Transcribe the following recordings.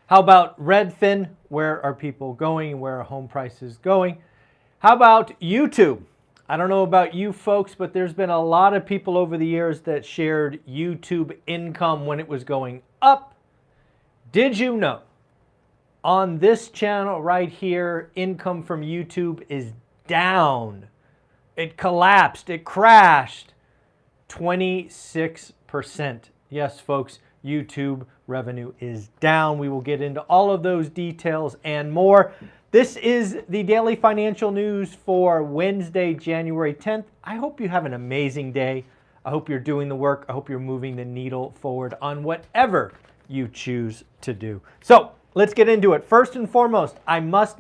How about Redfin? Where are people going? Where are home prices going? How about YouTube? I don't know about you folks, but there's been a lot of people over the years that shared YouTube income when it was going up. Did you know on this channel right here, income from YouTube is down? It collapsed, it crashed 26%. Yes, folks, YouTube revenue is down. We will get into all of those details and more. This is the daily financial news for Wednesday, January 10th. I hope you have an amazing day. I hope you're doing the work. I hope you're moving the needle forward on whatever you choose to do. So let's get into it. First and foremost, I must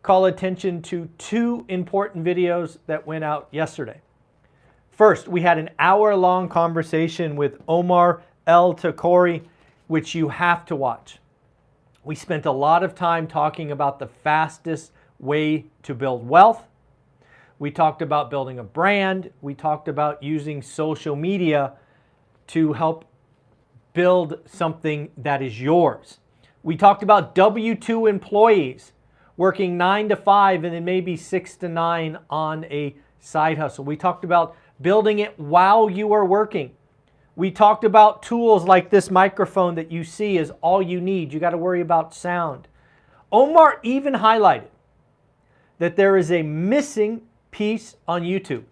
call attention to two important videos that went out yesterday. First, we had an hour-long conversation with Omar El Takori, which you have to watch. We spent a lot of time talking about the fastest way to build wealth. We talked about building a brand. We talked about using social media to help build something that is yours. We talked about W-2 employees working 9 to 5 and then maybe 6 to 9 on a side hustle. We talked about building it while you are working. We talked about tools like this microphone that you see is all you need. You got to worry about sound. Omar even highlighted that there is a missing piece on YouTube.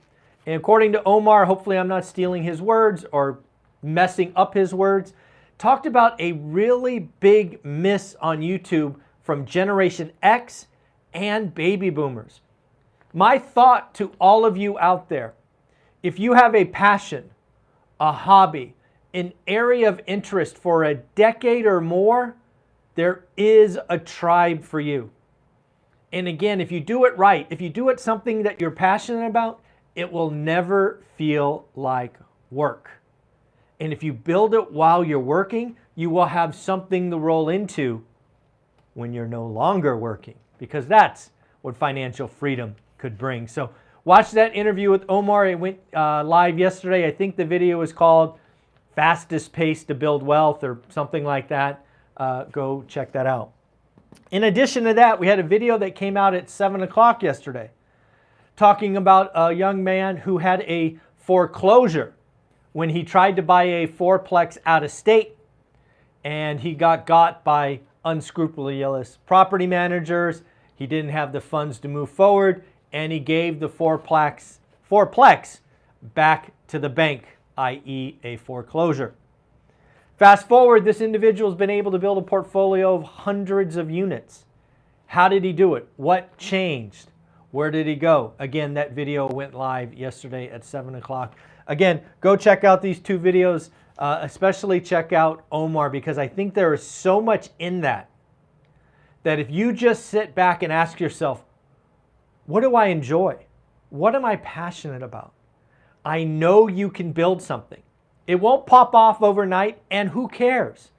And according to Omar, hopefully I'm not stealing his words or messing up his words, talked about a really big miss on YouTube from Generation X and baby boomers. My thought to all of you out there, if you have a passion, a hobby, an area of interest for a decade or more, there is a tribe for you. And again, if you do it right, if you do it something that you're passionate about, it will never feel like work. And if you build it while you're working, you will have something to roll into when you're no longer working, because that's what financial freedom could bring. So watch that interview with Omar. It went live yesterday. I think the video is called Fastest Pace to Build Wealth or something like that. Go check that out. In addition to that, we had a video that came out at 7 o'clock yesterday talking about a young man who had a foreclosure when he tried to buy a fourplex out of state, and he got by unscrupulous property managers. He didn't have the funds to move forward, and he gave the fourplex back to the bank, i.e. a foreclosure. Fast forward, this individual has been able to build a portfolio of hundreds of units. How did he do it? What changed? Where did he go? Again, that video went live yesterday at 7 o'clock. Again, go check out these two videos, especially check out Omar, because I think there is so much in that if you just sit back and ask yourself, what do I enjoy? What am I passionate about? I know you can build something. It won't pop off overnight, and who cares?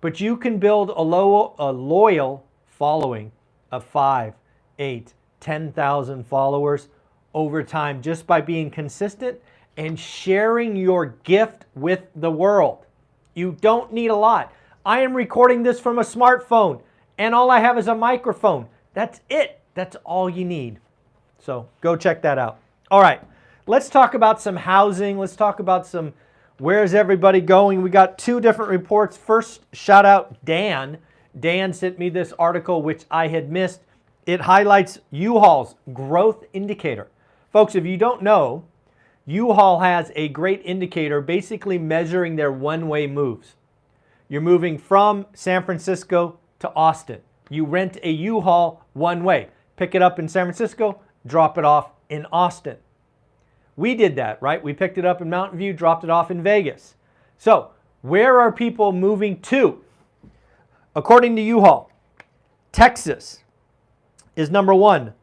But you can build a loyal following of 5, 8, 10,000 followers over time just by being consistent and sharing your gift with the world. You don't need a lot. I am recording this from a smartphone, and all I have is a microphone. That's it. That's all you need. So go check that out. All right, let's talk about some housing. Let's talk about some where's everybody going. We got two different reports. First, shout out Dan. Dan sent me this article, which I had missed. It highlights U-Haul's growth indicator. Folks, if you don't know, U-Haul has a great indicator basically measuring their one-way moves. You're moving from San Francisco to Austin. You rent a U-Haul one way. Pick it up in San Francisco, drop it off in Austin. We did that, right? We picked it up in Mountain View, dropped it off in Vegas. So where are people moving to? According to U-Haul, Texas is number 1.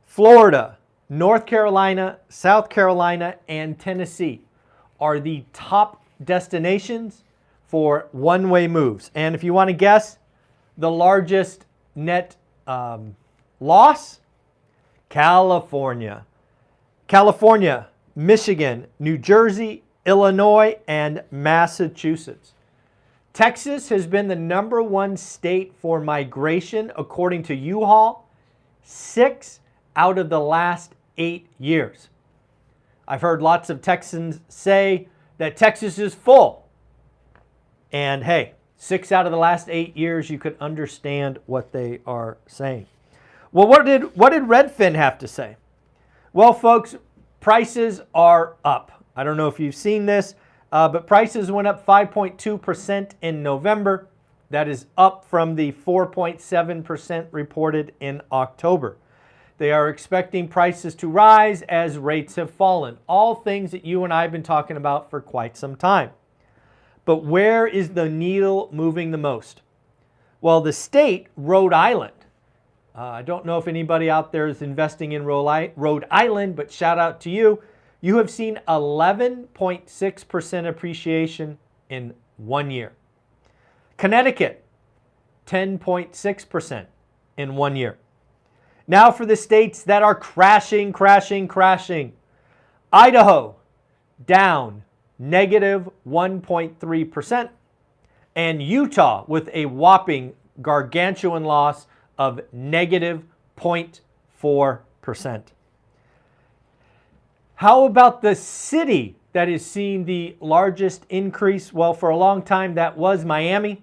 Florida, North Carolina, South Carolina, and Tennessee are the top destinations for one-way moves. And if you want to guess, the largest net loss, California. California, Michigan, New Jersey, Illinois, and Massachusetts. Texas has been the #1 state for migration, according to U-Haul, 6 out of the last 8 years. I've heard lots of Texans say that Texas is full. And hey, 6 out of the last 8 years, you could understand what they are saying. Well, what did Redfin have to say? Well, folks, prices are up. I don't know if you've seen this, but prices went up 5.2% in November. That is up from the 4.7% reported in October. They are expecting prices to rise as rates have fallen. All things that you and I have been talking about for quite some time. But where is the needle moving the most? Well, the state, Rhode Island. I don't know if anybody out there is investing in Rhode Island, but shout out to you. You have seen 11.6% appreciation in 1 year. Connecticut, 10.6% in 1 year. Now for the states that are crashing. Idaho, down -1.3%. And Utah with a whopping gargantuan loss of -0.4%. How about the city that is seeing the largest increase? Well, for a long time, that was Miami.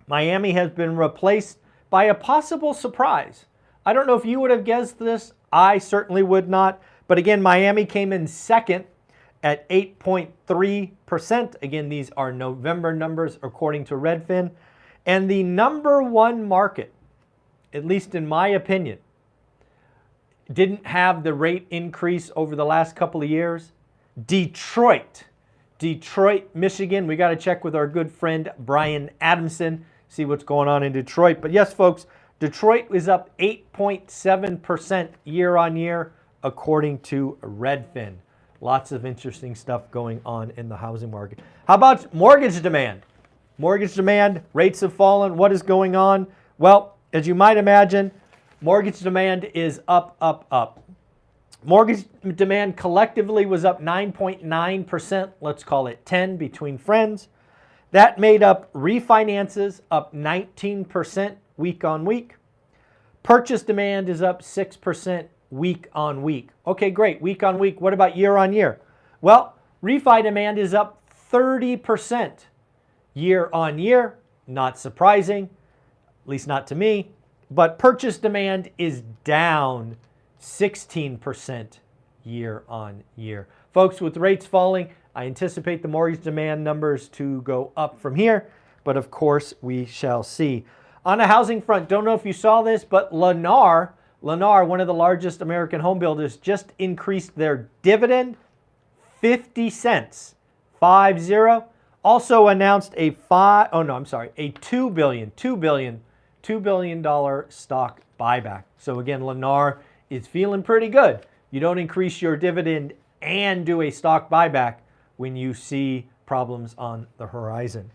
Miami has been replaced by a possible surprise. I don't know if you would have guessed this. I certainly would not. But again, Miami came in second at 8.3%. Again, these are November numbers according to Redfin. And the #1 market, at least in my opinion, didn't have the rate increase over the last couple of years. Detroit, Michigan. We got to check with our good friend Brian Adamson, see what's going on in Detroit. But yes, folks, Detroit is up 8.7% year on year, according to Redfin. Lots of interesting stuff going on in the housing market. How about mortgage demand? Mortgage demand, rates have fallen. What is going on? Well, as you might imagine, mortgage demand is up. Mortgage demand collectively was up 9.9%. Let's call it 10 between friends. That made up refinances up 19% week on week. Purchase demand is up 6% week on week. Okay, great. Week on week. What about year on year? Well, refi demand is up 30% year on year. Not surprising, at least not to me. But purchase demand is down 16% year on year. Folks, with rates falling, I anticipate the mortgage demand numbers to go up from here. But of course, we shall see. On the housing front, don't know if you saw this, but Lennar, one of the largest American home builders, just increased their dividend 50 cents, 50. Also announced a $2 billion stock buyback. So again, Lennar is feeling pretty good. You don't increase your dividend and do a stock buyback when you see problems on the horizon.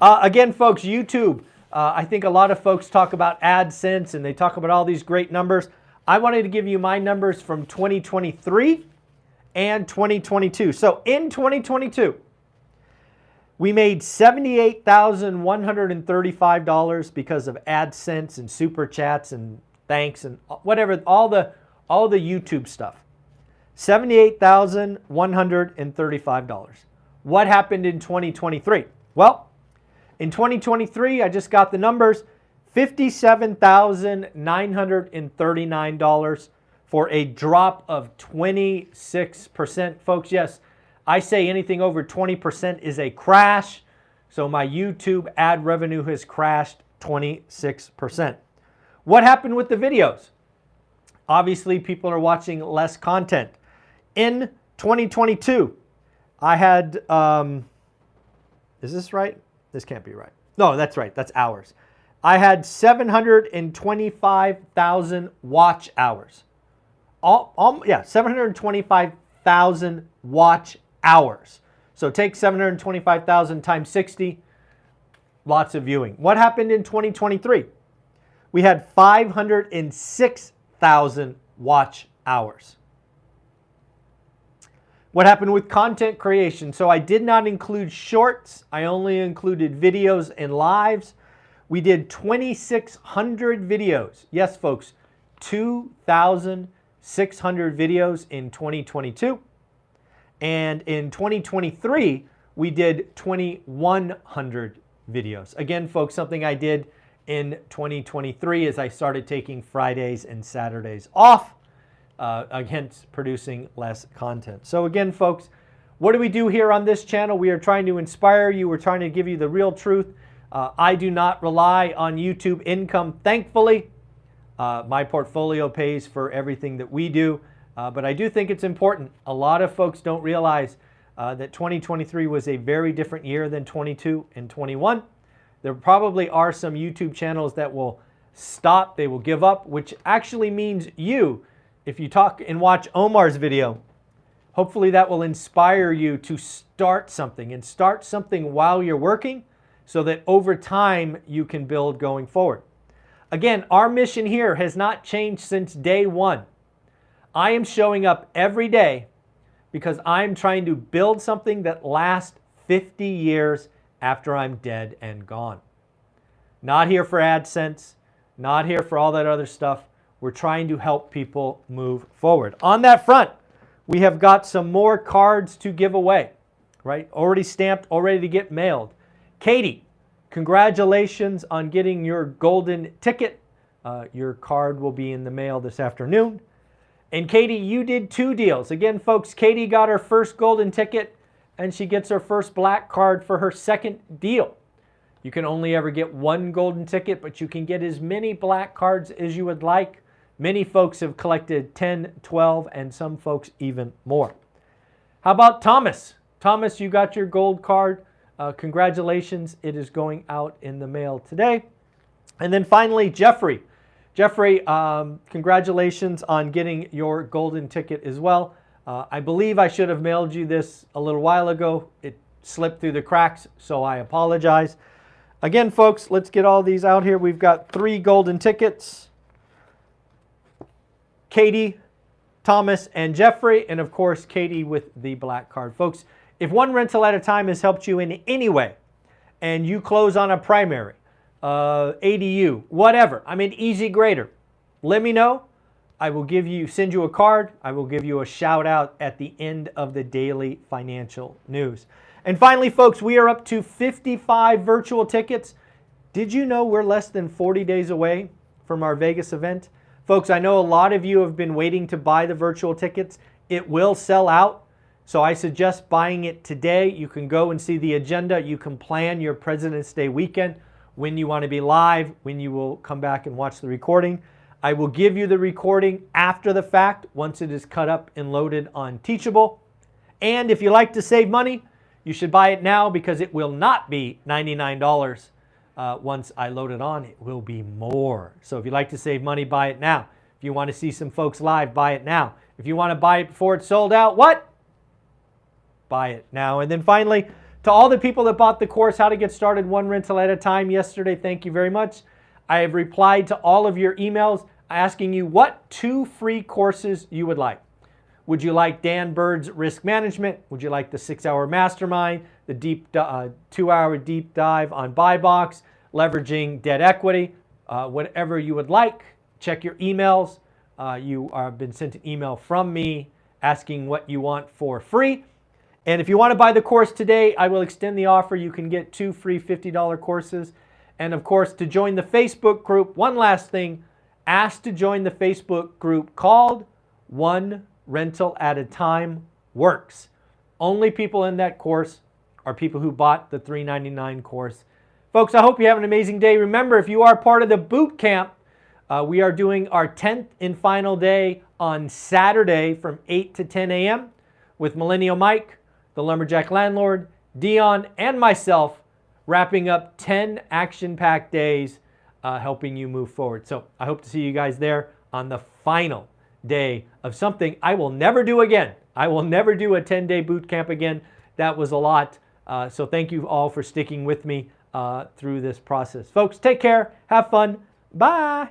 Again, folks, YouTube. I think a lot of folks talk about AdSense and they talk about all these great numbers. I wanted to give you my numbers from 2023 and 2022. So in 2022, we made $78,135 because of AdSense and Super Chats and thanks and whatever, all the YouTube stuff. $78,135. What happened in 2023? Well, in 2023, I just got the numbers, $57,939 for a drop of 26%. Folks, yes, I say anything over 20% is a crash. So my YouTube ad revenue has crashed 26%. What happened with the videos? Obviously, people are watching less content. In 2022, I had, is this right? This can't be right. No, that's right. That's hours. I had 725,000 watch hours. 725,000 watch hours. So take 725,000 times 60, lots of viewing. What happened in 2023? We had 506,000 watch hours. What happened with content creation? So I did not include shorts. I only included videos and lives. We did 2,600 videos. Yes, folks, 2,600 videos in 2022. And in 2023, we did 2,100 videos. Again, folks, something I did in 2023 is I started taking Fridays and Saturdays off. Hence producing less content. So again, folks, what do we do here on this channel? We are trying to inspire you. We're trying to give you the real truth. I do not rely on YouTube income, thankfully. My portfolio pays for everything that we do, but I do think it's important. A lot of folks don't realize that 2023 was a very different year than 22 and 21. There probably are some YouTube channels that will stop, they will give up, which actually means you. If you talk and watch Omar's video, hopefully that will inspire you to start something and start something while you're working so that over time you can build going forward. Again, our mission here has not changed since day one. I am showing up every day because I'm trying to build something that lasts 50 years after I'm dead and gone. Not here for AdSense, not here for all that other stuff. We're trying to help people move forward. On that front, we have got some more cards to give away, right? Already stamped, all ready to get mailed. Katie, congratulations on getting your golden ticket. Your card will be in the mail this afternoon. And Katie, you did 2 deals. Again, folks, Katie got her first golden ticket and she gets her first black card for her second deal. You can only ever get 1 golden ticket, but you can get as many black cards as you would like. Many folks have collected 10, 12, and some folks even more. How about Thomas? Thomas, you got your gold card. Congratulations. It is going out in the mail today. And then finally, Jeffrey. Jeffrey, congratulations on getting your golden ticket as well. I believe I should have mailed you this a little while ago. It slipped through the cracks, so I apologize. Again, folks, let's get all these out here. We've got 3 golden tickets. Katie, Thomas, and Jeffrey, and of course, Katie with the black card. Folks, if One Rental at a Time has helped you in any way, and you close on a primary, ADU, whatever, I'm an easy grader, let me know. I will send you a card. I will give you a shout out at the end of the daily financial news. And finally, folks, we are up to 55 virtual tickets. Did you know we're less than 40 days away from our Vegas event? Folks, I know a lot of you have been waiting to buy the virtual tickets. It will sell out, so I suggest buying it today. You can go and see the agenda. You can plan your President's Day weekend, when you want to be live, when you will come back and watch the recording. I will give you the recording after the fact, once it is cut up and loaded on Teachable. And if you like to save money, you should buy it now because it will not be $99. Once I load it on, it will be more. So if you like to save money, buy it now. If you want to see some folks live, buy it now. If you want to buy it before it's sold out, what? Buy it now. And then finally, to all the people that bought the course, How to Get Started One Rental at a Time yesterday, thank you very much. I have replied to all of your emails asking you what 2 free courses you would like. Would you like Dan Bird's Risk Management? Would you like the 6-hour Mastermind, the 2-hour deep dive on buy box, leveraging debt equity? Whatever you would like, check your emails. You have been sent an email from me asking what you want for free. And if you want to buy the course today, I will extend the offer. You can get 2 free $50 courses. And of course, to join the Facebook group, one last thing, ask to join the Facebook group called One Rental at a Time Works. Only people in that course are people who bought the $3.99 course. Folks, I hope you have an amazing day. Remember, if you are part of the boot camp, we are doing our 10th and final day on Saturday from 8 to 10 a.m. with Millennial Mike, the Lumberjack Landlord, Dion, and myself, wrapping up 10 action-packed days helping you move forward. So I hope to see you guys there on the final day of something I will never do again. I will never do a 10-day boot camp again. That was a lot. So thank you all for sticking with me through this process. Folks, take care. Have fun. Bye.